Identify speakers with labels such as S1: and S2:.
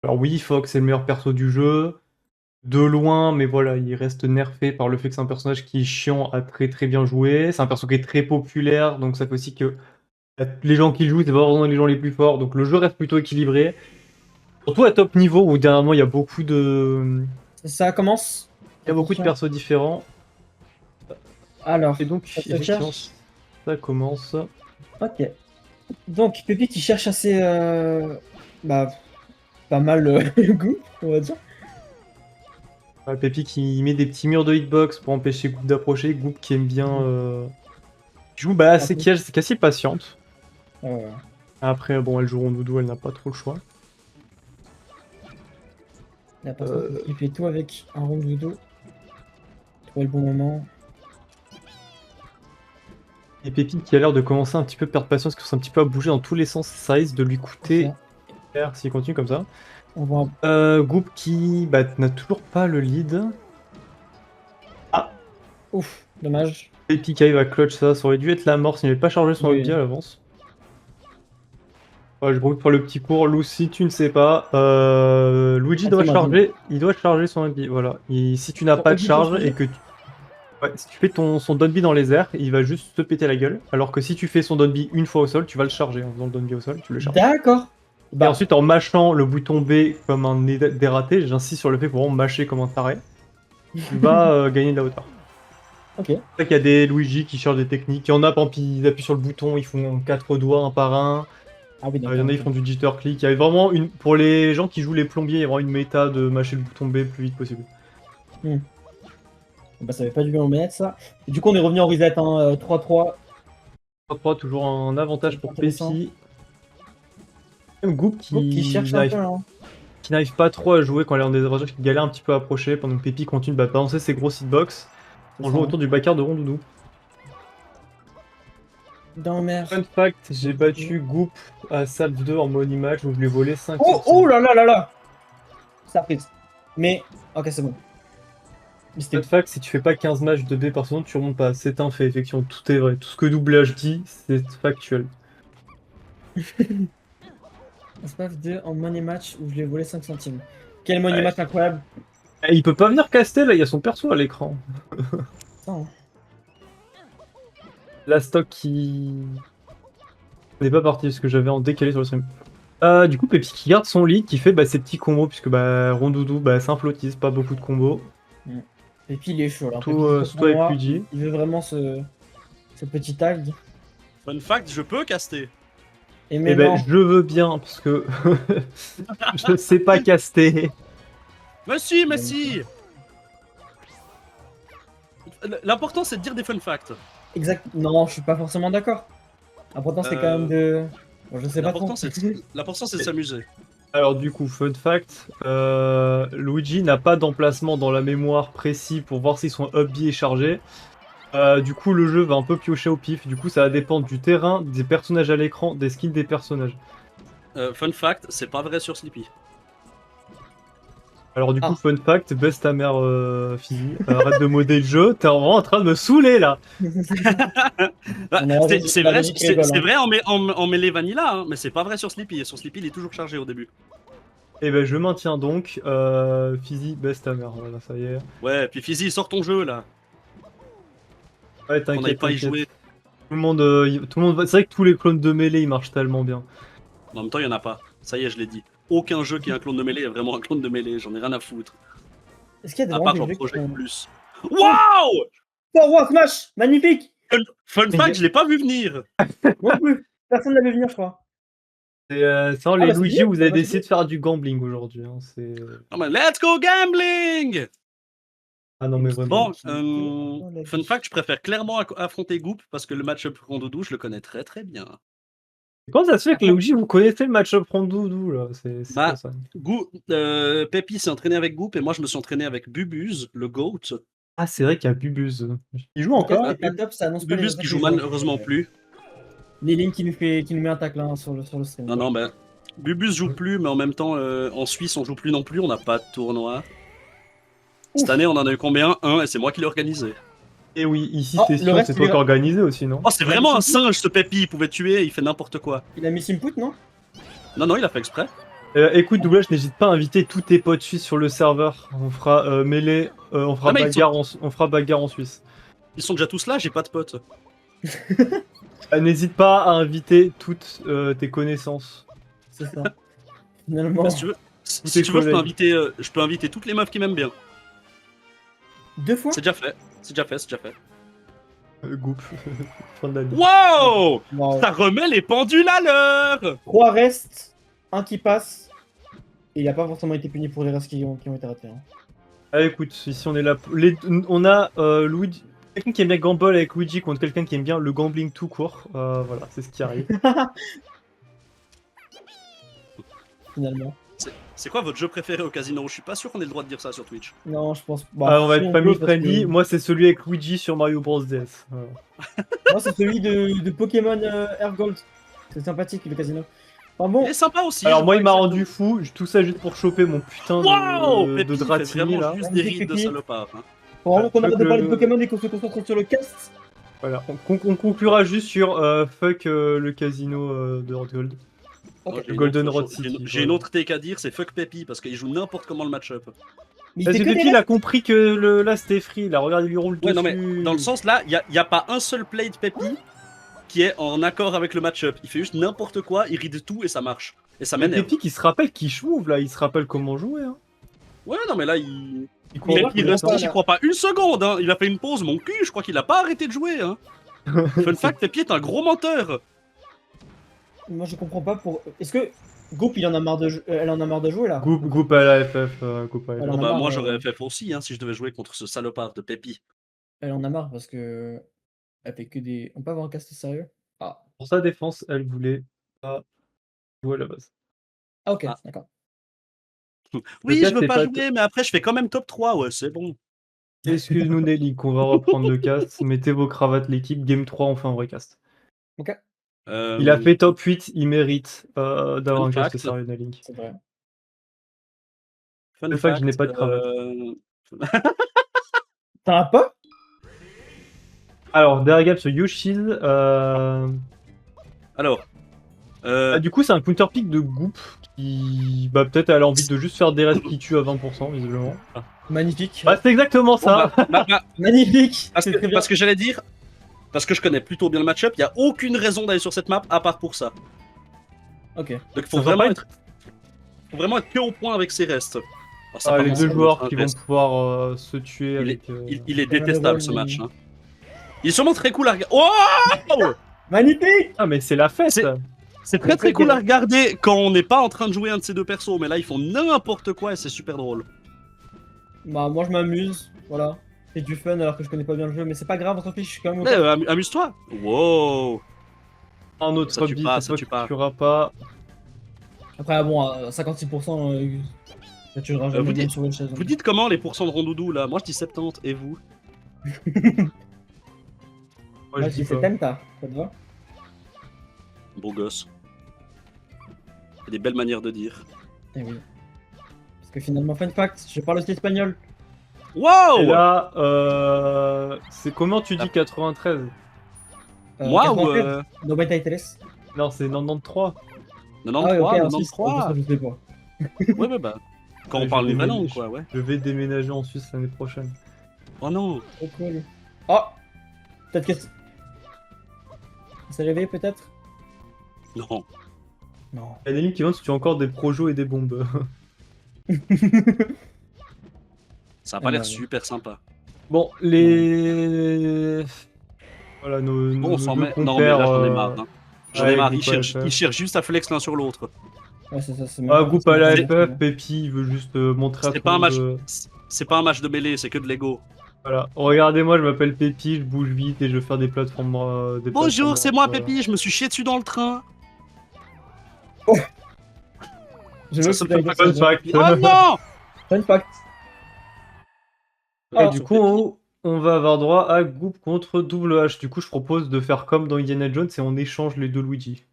S1: Alors oui, Fox est le meilleur perso du jeu, de loin, mais voilà, il reste nerfé par le fait que c'est un personnage qui est chiant à très bien jouer. C'est un perso qui est très populaire, donc ça fait aussi que les gens qui le jouent, c'est pas vraiment les gens les plus forts, donc le jeu reste plutôt équilibré. Surtout à top niveau, où dernièrement il y a beaucoup de...
S2: Ça commence.
S1: Il y a beaucoup de
S2: Attention.
S1: persos différents,
S2: Alors,
S1: et donc
S2: on se
S1: effectivement,
S2: cherche.
S1: ça commence.
S2: Ok. Donc, Pépi qui cherche assez. Bah, pas mal goût, on va dire.
S1: Pépi qui met des petits murs de hitbox pour empêcher Goop d'approcher. Goop qui aime bien... qui joue bah, assez, qui est assez patiente.
S2: Euh,
S1: Après, bon, elle joue Rondoudou, elle n'a pas trop le choix.
S2: Là, par contre, il fait tout avec un rond de dos. Trouver le bon moment.
S1: Et Pépi qui a l'air de commencer un petit peu à perdre patience, parce que c'est un petit peu à bouger dans tous les sens. Ça risque de lui coûter cher s'il continue comme ça.
S2: On voit.
S1: Goop qui bah, n'a toujours pas le lead. Ah,
S2: Ouf, dommage.
S1: Pépi qui arrive à clutch ça, ça aurait dû être la mort s'il n'avait pas chargé son
S2: Oui.
S1: hobby à l'avance. Ouais, je profite pour le petit cours. Lou, si tu ne sais pas, Luigi doit
S2: Dis-moi, dis-moi.
S1: charger, il doit charger son hobby. Voilà. Si tu n'as
S2: Son
S1: pas de
S2: hobby pour
S1: charge
S2: changer.
S1: et que ouais, si tu fais son Donby dans les airs, il va juste te péter la gueule. Alors que si tu fais son Donby une fois au sol, tu vas le charger. En faisant le Donby au sol, tu le charges.
S2: D'accord.
S1: Et
S2: Bah,
S1: ensuite, en mâchant le bouton B comme un dératé, j'insiste sur le fait pour vraiment mâcher comme un taré, tu vas gagner de la hauteur.
S2: ok.
S1: C'est vrai qu'il y a des Luigi qui chargent des techniques. Il y en a, par exemple, ils appuient sur le bouton, ils font 4 doigts un par un.
S2: Ah oui,
S1: Il y
S2: d'accord.
S1: en a, ils
S2: Ok.
S1: font du jitter click. Il y a vraiment une. Pour les gens qui jouent les plombiers, il y a vraiment une méta de mâcher le bouton B le plus vite possible.
S2: Hmm. Bah, ça avait pas dû bien mettre ça. Et du coup, on est revenu en reset, hein, 3-3.
S1: 3-3, toujours un avantage
S2: C'est
S1: pour
S2: intéressant.
S1: Pépi. Même Goop
S2: Groupe qui cherche un peu, hein.
S1: qui n'arrive pas trop à jouer quand elle est en désavantage, qui galère un petit peu à approcher, pendant que Pépi continue de balancer ses gros hitbox
S2: C'est
S1: en
S2: ça,
S1: jouant
S2: hein.
S1: autour du backer de Rondoudou.
S2: Dans mer.
S1: Fun fact, j'ai battu Goop à Salve 2 en money match où je lui ai volé 5
S2: Oh, oh
S1: centimes.
S2: là là là là! Ça prise. Mais, ok, c'est bon. Mais
S1: Fun
S2: c'était.
S1: fact, si tu fais pas 15 matchs de B par seconde, tu remontes pas. C'est un fait, effectivement, tout est vrai. Tout ce que Double H dit, c'est factuel.
S2: Un SPAF 2 en money match où je lui ai volé 5 centimes. Quel money
S1: Ouais.
S2: match incroyable!
S1: Eh, il peut pas venir caster là, il y a son perso à l'écran.
S2: Ça, hein.
S1: La stock qui n'est pas parti parce que j'avais en décalé sur le stream. Du coup, Pépi qui garde son lead, qui fait bah, ses petits combos, puisque bah, Rondoudou, bah, c'est un flottise, pas beaucoup de combos.
S2: Et puis il est chaud là.
S1: Surtout avec
S2: Moi,
S1: Luigi.
S2: il veut vraiment ce petit tag.
S3: Fun fact, je peux caster.
S2: Et
S1: Eh
S2: mais
S1: ben,
S2: non.
S1: je veux bien, parce que je ne sais pas caster.
S3: Mais si, mais si. L'important c'est de dire des fun facts.
S2: Exact. Non, je suis pas forcément d'accord. L'important c'est quand même de. Bon, je sais pas trop.
S3: L'important c'est de s'amuser.
S1: Alors du coup, fun fact, Luigi n'a pas d'emplacement dans la mémoire précis pour voir si son up B est chargé. Du coup, le jeu va un peu piocher au pif. Du coup, ça va dépendre du terrain, des personnages à l'écran, des skins des personnages.
S3: Fun fact, c'est pas vrai sur Sleepy.
S1: Alors du coup,
S2: Ah.
S1: fun fact, baisse ta mère, Fizzy. Arrête de modder le jeu, t'es vraiment en train de me saouler là.
S3: Bah,
S2: On a raison,
S3: c'est
S2: la
S3: vrai,
S2: musique rigole, hein.
S3: c'est vrai en mêlée vanilla, hein, mais c'est pas vrai sur Sleepy. Sur Sleepy, il est toujours chargé au début.
S1: Et ben je maintiens donc, Fizzy, baisse ta mère. Voilà, ça y est.
S3: Ouais, puis Fizzy, sors ton jeu là.
S1: Ouais,
S3: On n'aille
S1: t'inquiète,
S3: pas y
S1: t'inquiète.
S3: jouer.
S1: Tout le monde, c'est vrai que tous les clones de mêlée ils marchent tellement bien.
S3: En même temps, il y en a pas. Ça y est, je l'ai dit. Aucun jeu qui est un clone de mêlée est vraiment un clone de mêlée. J'en ai rien à foutre.
S2: Est-ce qu'il y a
S3: À
S2: vraiment
S3: part
S2: des
S3: genre
S2: jeux qui
S3: Project
S2: sont.
S3: Plus. Waouh!
S2: Forward Smash! Magnifique!
S3: Fun fact, je l'ai pas vu venir.
S2: Non plus! Personne ne l'avait venir, je crois.
S1: C'est vrai,
S2: Ah
S1: les
S2: bah c'est
S1: Luigi,
S2: fini?
S1: vous
S2: On
S1: avez
S2: a
S1: décidé
S2: fini?
S1: de faire du gambling aujourd'hui. Hein,
S3: Non, mais let's go gambling!
S1: ah non, mais vraiment.
S3: Bon, fun fact, je préfère clairement affronter Goop parce que le match-up Rondoudou, je le connais très très bien.
S1: Comment ça se fait que Luigi, vous connaissez le match-up Rondoudou là? C'est
S3: Bah,
S1: quoi ça?
S3: Pepi s'est entraîné avec Goop et moi je me suis entraîné avec Bubuz, le GOAT.
S1: Ah, c'est vrai qu'il y a Bubuz. Il joue
S2: Le casque
S1: encore?
S2: est pas top, ça annonce pas les
S3: Bubuz
S2: résultats
S3: qui
S2: du
S3: joue
S2: jour.
S3: malheureusement plus.
S2: Liline qui nous met un tacle hein, sur le stream.
S3: Non, non, bah, Bubuz joue plus, mais en même temps, en Suisse, on joue plus non plus, on n'a pas de tournoi. Cette année, on en a eu combien? Un, et c'est moi qui l'ai organisé.
S1: Et oui, ici,
S2: Oh,
S1: c'est
S2: le
S1: sûr,
S2: reste,
S1: c'est toi qui as organisé aussi, non?
S3: Oh, c'est
S2: Il a
S3: vraiment
S2: mis
S3: un
S2: Simput.
S3: singe ce Pepi, il pouvait tuer, il fait n'importe quoi.
S2: Il a mis Simput, non?
S3: Non, non, il a fait exprès.
S1: Écoute, Doublage, n'hésite pas à inviter tous tes potes suisses sur le serveur. On fera mêlée, on fera
S3: Ah, mais
S1: on fera bagarre en Suisse.
S3: Ils sont déjà tous là, j'ai pas de potes.
S1: N'hésite pas à inviter toutes tes connaissances.
S2: C'est ça. Finalement,
S3: Bah, si tu veux, si
S1: tes
S3: tu veux,
S1: collègues.
S3: je peux inviter toutes les meufs qui m'aiment bien.
S2: 2 fois.
S3: C'est déjà fait. C'est déjà fait, c'est déjà fait.
S1: Groupe. Fin de l'année.
S3: Wow!
S2: Wow.
S3: Ça remet les pendules à l'heure!
S2: 3 restent, 1 qui passe. Et il a pas forcément été puni pour les restes qui ont été ratés. Hein.
S1: Ah, écoute, ici on est là. On a Luigi. Quelqu'un qui aime bien gamble avec Luigi contre quelqu'un qui aime bien le gambling tout court. Voilà, c'est ce qui arrive.
S2: Finalement.
S3: C'est quoi votre jeu préféré au casino? Je suis pas sûr qu'on ait le droit de dire ça sur Twitch.
S2: Non, je pense.
S1: On va
S2: si
S1: être
S2: on
S1: family
S2: peut, parce
S1: friendly.
S2: que-
S1: Moi, c'est celui avec Luigi sur Mario Bros DS. Voilà.
S2: Moi, c'est celui de Pokémon Air Gold. C'est sympathique le casino. Enfin bon,
S3: Il est sympa aussi.
S1: Alors
S3: je
S1: moi,
S3: vois
S1: il m'a
S3: exactement.
S1: rendu fou. Tout ça juste pour choper mon putain
S3: Wow!
S1: de
S3: Pépi fait
S1: Dratini
S3: vraiment
S1: là.
S3: juste des
S2: Magnifique,
S3: rides de
S2: Pépi.
S3: salopard. Hein.
S2: faut vraiment qu'on arrête de
S1: le-
S2: parler de Pokémon et qu'on se concentre sur le cast.
S1: Voilà. On conclura juste sur fuck le casino de Hot Gold.
S2: Ok.
S3: Moi, j'ai une
S1: Golden
S3: autre
S1: Rod
S3: chose-
S1: City,
S3: J'ai une
S1: voilà.
S3: autre take à dire, c'est fuck Pepi parce qu'il joue n'importe comment le match-up.
S2: Mais il
S1: Parce
S2: fait
S1: que
S2: que des
S1: Pépi, il a
S2: restes.
S1: compris que là c'était free. Là, regarde, il lui roule
S3: Ouais,
S1: dessus.
S3: non, mais dans le sens là, il y a pas un seul play de Pepi qui est en accord avec le match-up. Il fait juste n'importe quoi, il ride tout et ça marche. Et ça
S1: Mais
S3: m'énerve.
S1: Pépi qui se rappelle qui chouve là, il se rappelle comment jouer. Hein.
S3: Ouais, non, mais là, il.
S1: Il
S2: Mais
S1: court
S2: il
S1: pas,
S2: reste-
S3: Rusty, j'y crois pas une seconde. Hein. Il a fait une pause, mon cul. Je crois qu'il a pas arrêté de jouer. Hein. Fun fact, Pepi est un gros menteur.
S2: Moi, je comprends pas pour. Est-ce que Goop, il en a marre de elle en a marre de jouer là?
S1: Groupe à la FF. Groupe à la FF.
S2: Alors,
S3: Bon,
S2: on a
S3: bah,
S2: marre,
S3: moi, j'aurais FF aussi hein, si je devais jouer contre ce salopard de Pepi.
S2: Elle en a marre parce que. Elle fait que des. On peut avoir un cast sérieux? Ah.
S1: Pour sa défense, elle voulait pas jouer à la base.
S2: Ah, ok,
S3: Ah.
S2: d'accord.
S3: Oui,
S1: Le
S3: je veux
S1: cast
S3: pas
S1: est
S3: jouer, mais après, je fais quand même top 3. Ouais, c'est bon.
S1: Excuse-nous Nelly, qu'on va reprendre le cast. Mettez vos cravates l'équipe. Game 3, on fait un vrai cast.
S2: Ok,
S1: Il a fait top 8, il mérite d'avoir
S3: Fun
S1: un cast
S3: fact.
S1: sérieux Nelly.
S2: c'est vrai.
S3: Fun
S1: Le fact, je n'ai pas de cravate.
S2: T'en as pas?
S1: Alors, derrière sur Yoshi's.
S3: Alors.
S1: Du coup, c'est un counter pick de Goop qui. Bah, peut-être elle a envie de juste faire des restes qui tuent à 20%, visiblement.
S2: Magnifique.
S1: Bah, c'est exactement ça.
S2: Magnifique.
S3: Parce
S2: C'est
S3: que,
S2: très bien.
S3: parce que j'allais dire, parce que je connais plutôt bien le match-up, il n'y a aucune raison d'aller sur cette map à part pour ça.
S2: Ok.
S3: Donc il
S1: Ça
S3: faut
S1: va
S3: vraiment
S1: pas
S3: être, que au point avec ses restes. Alors, ça
S1: Les
S3: commence
S1: deux
S3: par
S1: joueurs
S3: un
S1: qui vont
S3: reste.
S1: pouvoir se tuer
S3: Il
S1: avec.
S3: Il est
S2: Comme
S3: détestable
S2: le
S3: ce
S2: rôle,
S3: match.
S2: mais-
S3: Hein. Il est sûrement très cool à regarder. Oh!
S2: Magnifique.
S1: Ah, mais c'est la fête.
S3: C'est très très cool à regarder quand on n'est pas en train de jouer un de ces deux persos, mais là ils font n'importe quoi et c'est super drôle.
S2: Bah, moi, je m'amuse. Voilà. C'est du fun alors que je connais pas bien le jeu, mais c'est pas grave, on s'en fiche, je suis quand même.
S3: Mais, amuse-toi. Wow.
S1: Un autre
S3: Ça tue
S1: beat,
S3: pas,
S1: cette
S3: ça
S1: fois,
S3: tue
S1: tu
S3: pas.
S1: tueras pas.
S2: Après, bon, à 56%, ça tuera jamais
S3: vous
S2: bien
S3: dites-
S2: sur une chaise.
S3: Vous dites comment les pourcents de rondoudou là? Moi je dis 70 et vous?
S1: Moi,
S2: Moi,
S1: je
S2: je
S1: dis
S2: dis c'est
S1: pas.
S2: Tenta, ça te va?
S3: Beau gosse. Il y a des belles manières de dire.
S2: Eh oui. Parce que finalement, fun fact, je parle aussi espagnol.
S3: Wow!
S1: Et là, c'est comment tu dis 93?
S3: Moi ou
S2: 93, 93.
S1: Non, c'est 93.
S3: 93,
S2: Ah ouais, ok, en Suisse,
S3: 93.
S2: je sais pas.
S3: Ouais, bah. Quand
S1: Ouais,
S3: on parle
S1: je
S3: une vraie
S1: déménage.
S3: langue, quoi, ouais.
S1: Je vais déménager en Suisse l'année prochaine.
S3: Oh non!
S2: Trop cool. Oh! Peut-être que. Il s'est réveillé peut-être?
S3: Non.
S2: Non.
S1: Il y a des lignes qui demandent si tu as encore des projos et des bombes.
S3: Ça a pas
S2: Ah
S3: l'air
S2: bah,
S3: super sympa.
S1: Bon, les. Voilà, nos,
S3: Bon,
S1: nos
S3: on s'en
S1: deux
S3: met. Non, mais là
S1: compères,
S3: j'en ai marre. Hein. J'en ai
S1: ouais,
S3: marre.
S1: groupe AFF.
S3: Ils cherchent juste à flex l'un sur l'autre.
S2: Ouais, c'est ça, c'est
S1: Groupe à la
S2: c'est-
S1: FF, Pépi, il veut juste montrer à
S3: C'est
S1: tout
S3: pas un
S1: le
S3: match.
S1: monde.
S3: C'est pas un match de mêlée, c'est que de Lego.
S1: Voilà, regardez-moi, je m'appelle Pépi, je bouge vite et je veux faire des plateformes. Des
S3: Bonjour,
S1: plateformes,
S3: c'est moi,
S1: voilà.
S3: Pépi. Je me suis chié dessus dans le train.
S2: Je
S3: Ça,
S2: veux
S3: ça
S2: que tu
S3: me fait
S2: ailles
S1: Fun
S2: sur-
S1: fact.
S3: Oh non!
S2: Fun fact.
S1: Et
S2: Alors,
S1: du
S3: sur
S1: coup, on va avoir droit à groupe contre double H. Du coup, je propose de faire comme dans Indiana Jones et on échange les deux Luigi.